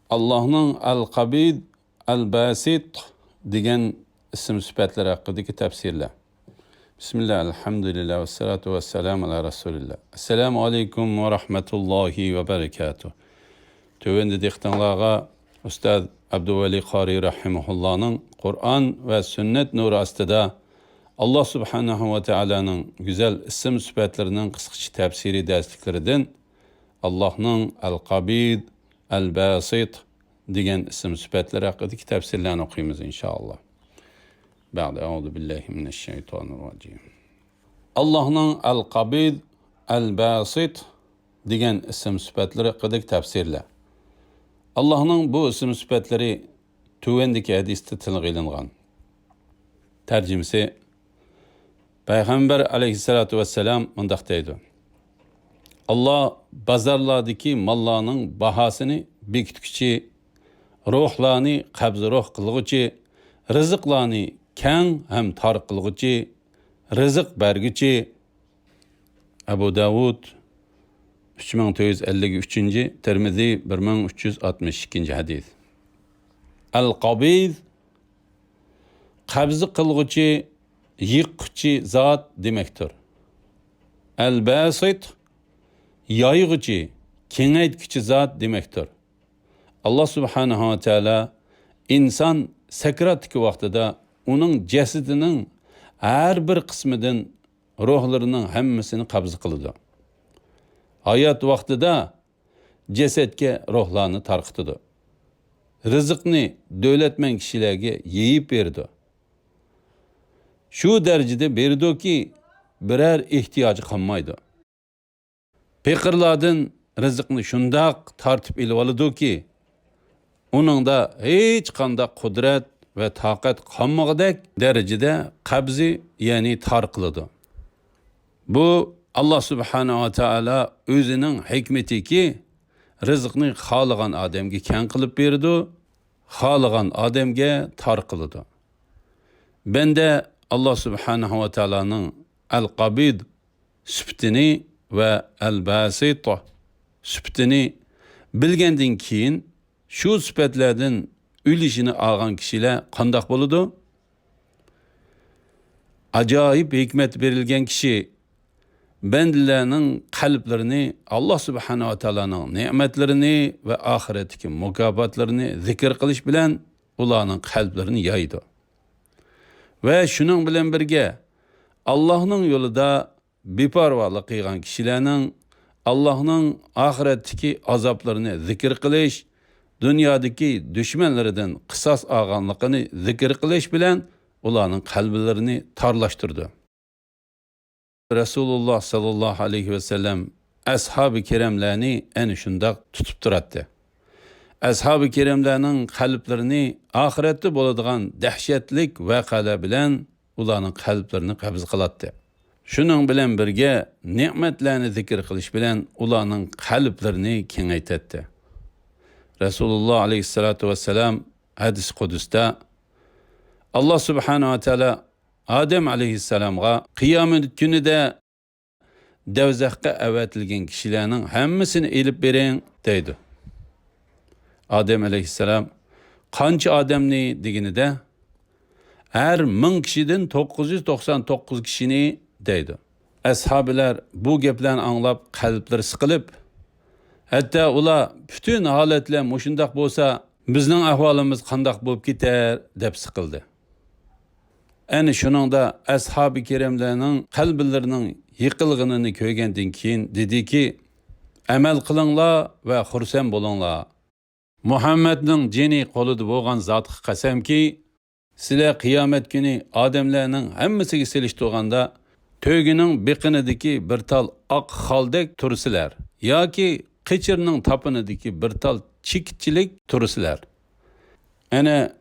Allah'ın el-Kabid, el-Basit degan ism sifatlari haqidagi tafsirlar. Bismillah, elhamdülillah ve salatu ve selamu ala Resulillah. Esselamu aleyküm ve rahmetullahi ve berekatuhu. Tövende dehtanlığa Ustaz Abduvali Qari Rahimahullah'ın Kur'an ve sünnet nuru astida Allah Subhanahu ve Teala'nın güzel isim sıfatlarının kısaca tefsiri dersliklerinden Allah'ın el-Kabid, el-Basit degan isim sıfatları haqidagi tefsirlerini okuyumuz inşallah. Ba'de euzu billahi mineşşeytanirracim. Allah'ın el-Kabid, el-Basit degan isim sıfatları haqidagi tefsirler. Allah'ın bu isim sıfatları tuvendeki hadiste tilga ilingan. Tercümesi Peygamber aleyhissalatu vesselam mundaq deydi. Allah bazarlardaki mallarının bahasını bekitkiçi, ruhlarını qabzi ruh qılğıcı, rızıqlarını keng hem tar qılğıcı, rızık bergici. Abu Davud 3453, Tirmizi 1362 hadis. El-Qabid qabzi qılğıcı, yıqıcı zat demektir. El-Basit yayğıcı, kengaytkiçi zat demektir. Allah Subhanahu ve Teala insan sakratki vaqtida onun cesedinin her bir kısmından ruhlarının hemmisini qabz qılıdı. Hayat vaqtida cesetke ruhlarını tarqıtıdı. Rızıqni dövletmen kişilerge yeyip berdi. Şu derecede berdi ki birer ihtiyacı kalmaydı. Pekirlardan rızıqni şundaq tartip ilip alıdı ki onun da hiç qanday kudret ve taqat kalmagıdak derecede qabzi yani tar qılıdı. Bu Allah Subhanahu ve Teala özünün hikmeti ki rızıqni xalığan adamga keng qilib berdi, xalığan adamga tar qılıdı. Bende Allah Subhanahu ve Teala'nın el-Qabid sübtini ve el-Basit sübtini bilgenden keyin şu sübetlerden ülüşünü algan kişiler qandaq boludu? Acayip hikmet verilgen kişi bendilerinin kalplerini Allah Subhanahu ve Teala'nın nimetlerini ve ahiretteki mukafatlarını zikir kılış bilen ularının kalplerini yaydı. Ve şunun bilen birge Allah'ın yolunda biparvalık kıygan kişilerin Allah'ın ahiretteki azaplarını zikir kılış, dünyadaki düşmanlarından kısas ağanlıkını zikir kılış bilen ularının kalplerini tarlaştırdı. Resulullah sallallahu aleyhi ve sellem ashab-ı keremlerini en şundak tutup durattı. Ashab-ı keremlerinin kalplerini ahirette boladigan dehşetlik vakalar bilen ularının kalplerini qabz qılattı. Şunun bilen birge nimetlerini zikir qilish bilen ularının kalplerini kengaytetdi. Resulullah aleyhissalatu vesselam hadis Kudüs'te Allah Subhanahu ve Teala Adem aleyhisselam'a kıyamet günü de devzakka evetilgen kişilerinin hemmisini elip verin deydi. Adem aleyhisselam qancha adamni degini de her 1000 kişiden 999 kişini deydi. Ashabiler bu geplerini anlap kalpleri sıkılıp hatta ular bütün haletler mushundaq bolsa bizning ahvolimiz qandaq bo'lib ketar deb sıkıldı. Ani shuningda ashab-ı kiramlarning qalblarining yiqilganini ko'rgandan keyin dediki, amal qilinglar va xursand bo'linglar. Muhammadning jini qo'lida bo'lgan zotga qasamki, sizlar qiyomat kuni odamlarning hammasiga selishtirganda to'gining biqinidagi bir tal oq xoldek tursizlar yoki qichirning tapinidagi bir tal chikchilik tursizlar. Ana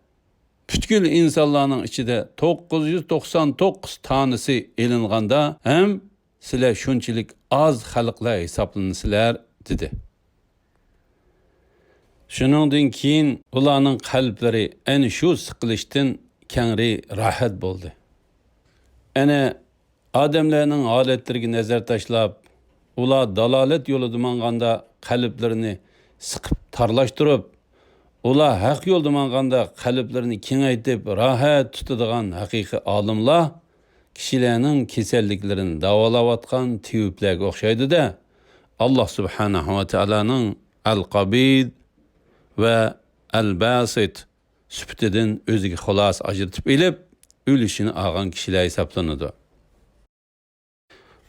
Bütkül insanların içinde 999 tanesi elinganda hem sizler şunçilik az xalqlar hesaplanısılar dedi. Şunundan keyin ularning qalblari ana shu sıkılıştan kengri rahat bo'ldi. Ana odamlarning holatlariga nazar tashlab, ular dalolat yo'lida manganda qalblarini siqib tarlashtirib, Ular haq yo'lda manganda qalblarini kengaytib, rohat tutadigan haqiqiy olimlar kishilarning kasalliklarini davolayotgan tabiblarga o'xshaydi-da. Allah subhanahu va taolaning Al-Qabid va Al-Basit sübtidan o'ziga xolos ajratib elib, ölüşini algan kişiler hesaplanıdı.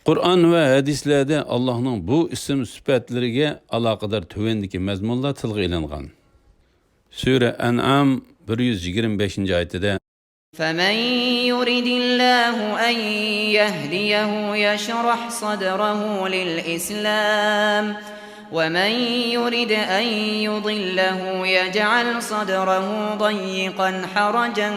Kur'an ve hadislarda Allah'ın bu isim sübetlerine alakadar tövendeki mezmunlar tılgı ilangan. Sure En'am 125. ayette فَمَنْ يُرِدِ اللّٰهُ أَنْ يَهْدِيَهُ يَشْرَحْ صَدْرَهُ لِلْإِسْلَامِ وَمَنْ يُرِدْ أَنْ يُضِلَّهُ يَجْعَلْ صَدْرَهُ ضَيِّقًا حَرَجًا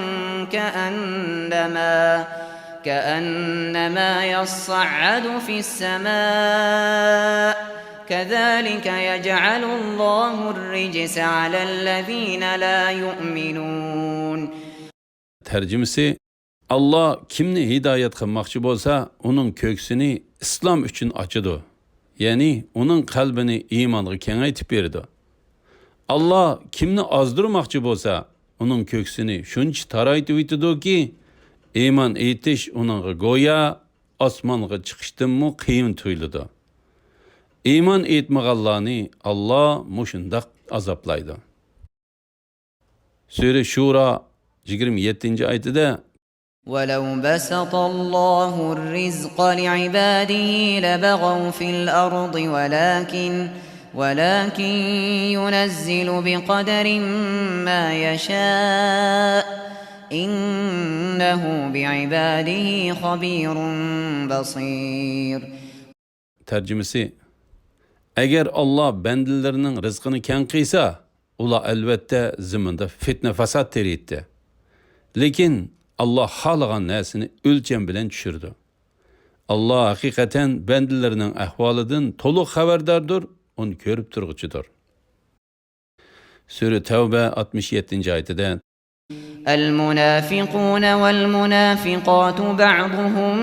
كَأَنَّمَا يَصَّعَّدُ فِي السَّمَاءِ كَذَلِكَ يَجْعَلُ اللّٰهُ الرِّجْسَ عَلَى الَّذ۪ينَ لَا يُؤْمِنُونَ. Tercümesi, Allah kimni hidayet kılmakçı bolsa, onun köksünü İslam üçün açıdı. Yani onun kalbini imanı kengaytip berdi. Allah kimni azdırmakçı bolsa, onun köksünü şunç taraytı uytudu ki, iman etiş onun goya osmanğa çıkıştın mı kıyım tuyludu. İman etmağallani Allah muşundak azaplaydı. Sure Şura 27. ayette وَلَوْ بَسَطَ اللّٰهُ الرِّزْقَ لِعِبَادِهِ لَبَغَوْا فِي الْأَرْضِ وَلَكِنْ يُنَزِّلُ بِقَدَرٍ مَا يَشَاءُ إِنَّهُ بِعِبَادِهِ خَبِيرٌ بَصِيرٌ. Tercümesi, eğer Allah bendilerinin rızkını ken kıysa, ula elbette ziminde fitne fasat teriydi. Lekin Allah halagan nesini ölçem bilen düşürdü. Allah hakikaten bendilerinin ahvalıdın toluk haberdardır, onu görüp turgucudur. Sure Tevbe 67. ayette الْمُنَافِقُونَ وَالْمُنَافِقَاتُ بَعْضُهُمْ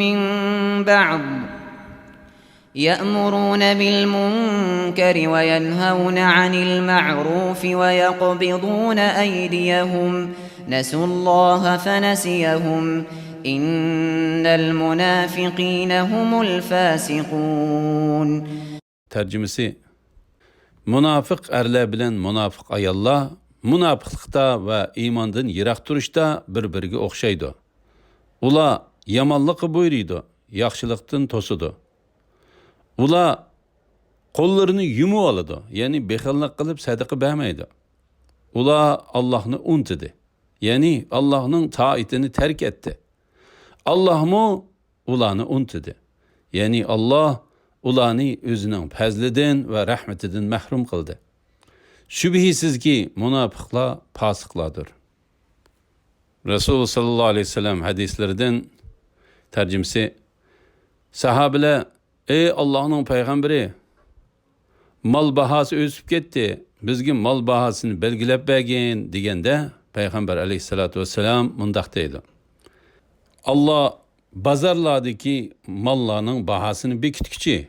مِنْ بَعْضٍ يَأْمُرُونَ بِالْمُنْكَرِ وَيَنْهَوْنَ عَنِ الْمَعْرُوفِ وَيَقْبِضُونَ أَيْدِيَهُمْ نَسُوا اللّٰهَ فَنَسِيَهُمْ إِنَّ الْمُنَافِقِينَ هُمُ الْفَاسِقُونَ. Tercümesi, münafık erler bilen münafık ayallar, münafıklıkta ve imandan yirak duruşta birbiriga okşaydı. Ula yamanlıkı buyuruydu, yaxşılıktın tosudu. Ula kollarını yumu aladı, yani bekhallık kılıp sadaka vermeydi. Ula Allah'ını unutdu, yani Allah'ın taatini terk etti. Allah mı ulanı unutdu, yani Allah ulanı özünün fazlidan ve rahmetinden mahrum kıldı. Şüphesiz ki münafıklar fasıkladır. Resulullah sallallahu aleyhi ve sellem hadislerden tercümesi, sahabeler, ey Allah'ın peygamberi, mal bahası ösüp gitti, bizge mal bahasını belgilep bergin degende, Peygamber aleyhissalatu vesselam mundaq deydi. Allah bazarlardaki mallarının bahasını bekitkiçi,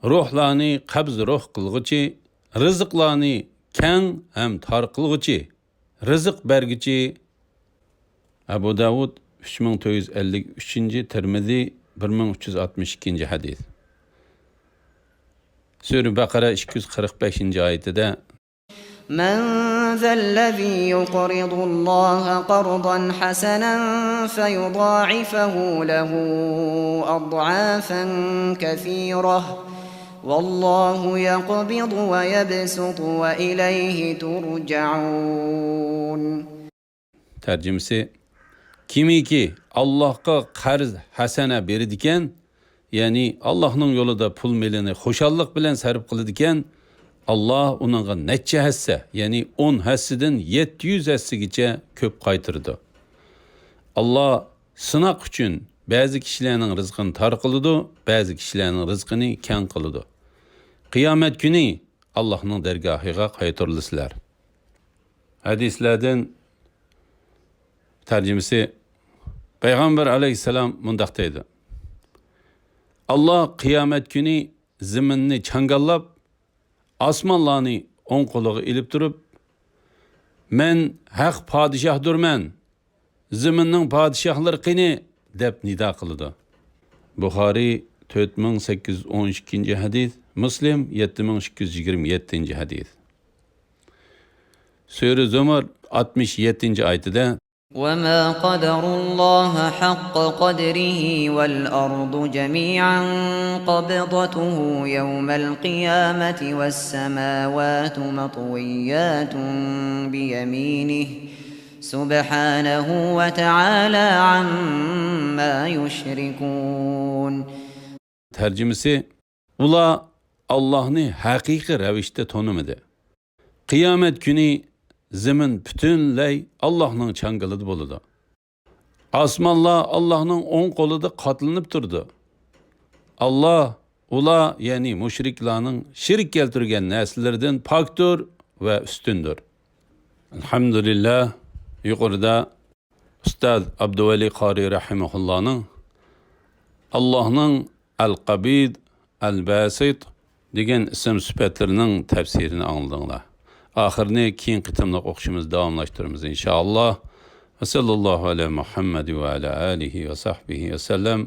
ruhlarını qabz ruh kılgıçı, rızıklarını keng hem tar kılgıçı, rızık bergiçi. Abu Davud 3453. Tirmizi 1362. hadis. Sure Bakara 245. ayette مَنْ ذَا الَّذ۪ي يُقْرِضُ اللّٰهَ قَرْضًا حَسَنًا فَيُضَاعِفَهُ لَهُ أَضْعَافًا كَثِيرَةً وَاللّٰهُ يَقْبِضُ وَيَبْسُطُ وَإِلَيْهِ تُرْجَعُونَ. Tercümesi, kimi ki Allah'a qarz hasana berdiken, yani Allah'ın yolunda pul melini xoşallık bilen sarf kılıdiken, Allah onunla neçe hisse, yani 10 hessiden 700 hessigice köp qaytırdı. Allah sınak üçün bazı kişilerin rızkını tar kılıdı, bazı kişilerin rızkını ken kılıdı. Kıyamet günü Allah'ın dergahıga qaytırlısılar. Hadislerden tercümesi, Peygamber aleyhisselam mundaq deydi. Allah kıyamet günü ziminni çangallab, asmanlarını on kulağı ilip durup, men haq podshohdurman, zaminning podshohlari qani deb nido qildi. Buxoriy 4812 hadis, Muslim 7227 hadis. Sure Zumar 67 oyatida وَمَا قَدَرُوا اللَّهَ حَقَّ قَدْرِهِ وَالْأَرْضُ جَمِيعًا قَبْضَتُهُ يَوْمَ الْقِيَامَةِ وَالسَّمَاوَاتُ مَطْوِيَّاتٌ بِيَمِينِهِ سُبْحَانَهُ وَتَعَالَى عَمَّا يُشْرِكُونَ. Tercümesi, ular Allah'ını haqiqiy ravishda tanımadı. Qiyomat kuni zamin butunlay Allohning changilida bo'ladi. Osmonlar Allohning o'ng qo'lida qotlinib turdi. Allah ular, ya'ni mushriklarning shirk keltirgan narsalardan pokdir va ustundir. Alhamdulillah, yuqorida Ustaz Abduvali Qori rahimahullohning Allohning Al-Qabid, Al-Basit degan ism sifatlarining tafsirini angladinglar. Axirini keyin qitimliq o'qishimiz davomlashtiramiz inshaalloh. Va sallallohu ala Muhammad va ala alihi va sahbihi va sallam.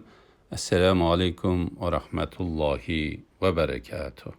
Assalomu alaykum va rahmatullohi va barakatuh.